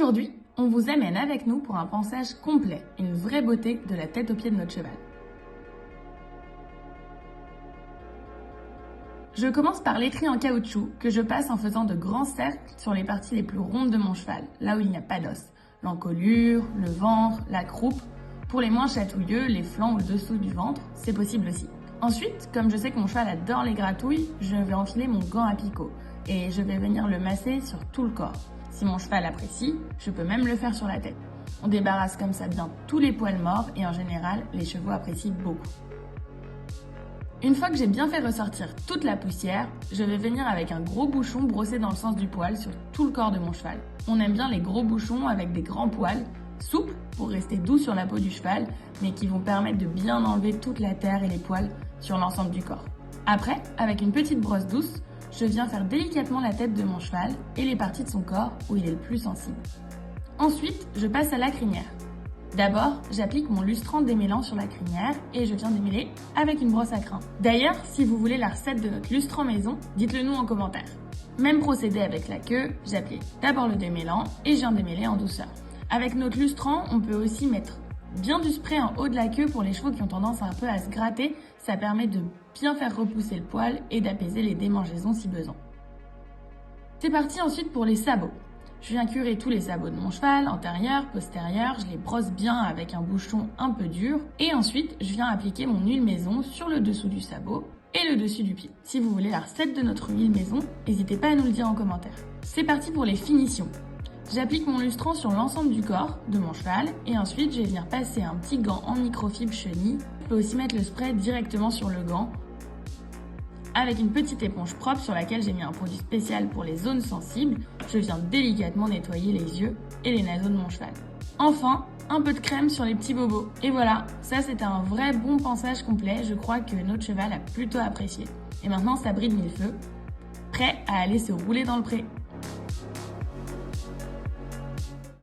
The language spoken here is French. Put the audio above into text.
Aujourd'hui, on vous amène avec nous pour un pansage complet, une vraie beauté de la tête aux pieds de notre cheval. Je commence par l'écrit en caoutchouc que je passe en faisant de grands cercles sur les parties les plus rondes de mon cheval, là où il n'y a pas d'os. L'encolure, le ventre, la croupe. Pour les moins chatouilleux, les flancs ou le dessous du ventre, c'est possible aussi. Ensuite, comme je sais que mon cheval adore les gratouilles, je vais enfiler mon gant à picot et je vais venir le masser sur tout le corps. Si mon cheval apprécie, je peux même le faire sur la tête. On débarrasse comme ça bien tous les poils morts et en général, les chevaux apprécient beaucoup. Une fois que j'ai bien fait ressortir toute la poussière, je vais venir avec un gros bouchon brosser dans le sens du poil sur tout le corps de mon cheval. On aime bien les gros bouchons avec des grands poils, souples pour rester doux sur la peau du cheval, mais qui vont permettre de bien enlever toute la terre et les poils sur l'ensemble du corps. Après, avec une petite brosse douce, je viens faire délicatement la tête de mon cheval et les parties de son corps où il est le plus sensible. Ensuite, je passe à la crinière. D'abord, j'applique mon lustrant démêlant sur la crinière et je viens démêler avec une brosse à crin. D'ailleurs, si vous voulez la recette de notre lustrant maison, dites-le nous en commentaire. Même procédé avec la queue, j'applique d'abord le démêlant et je viens démêler en douceur. Avec notre lustrant, on peut aussi mettre bien du spray en haut de la queue pour les chevaux qui ont tendance un peu à se gratter. Ça permet de bien faire repousser le poil et d'apaiser les démangeaisons si besoin. C'est parti ensuite pour les sabots. Je viens curer tous les sabots de mon cheval, antérieur, postérieur, je les brosse bien avec un bouchon un peu dur et ensuite je viens appliquer mon huile maison sur le dessous du sabot et le dessus du pied. Si vous voulez la recette de notre huile maison, n'hésitez pas à nous le dire en commentaire. C'est parti pour les finitions. J'applique mon lustrant sur l'ensemble du corps de mon cheval et ensuite je vais venir passer un petit gant en microfibre chenille. Je peux aussi mettre le spray directement sur le gant avec une petite éponge propre sur laquelle j'ai mis un produit spécial pour les zones sensibles. Je viens délicatement nettoyer les yeux et les naseaux de mon cheval. Enfin, un peu de crème sur les petits bobos. Et voilà, ça c'était un vrai bon pansage complet. Je crois que notre cheval a plutôt apprécié. Et maintenant, ça brille mille feux, prêt à aller se rouler dans le pré.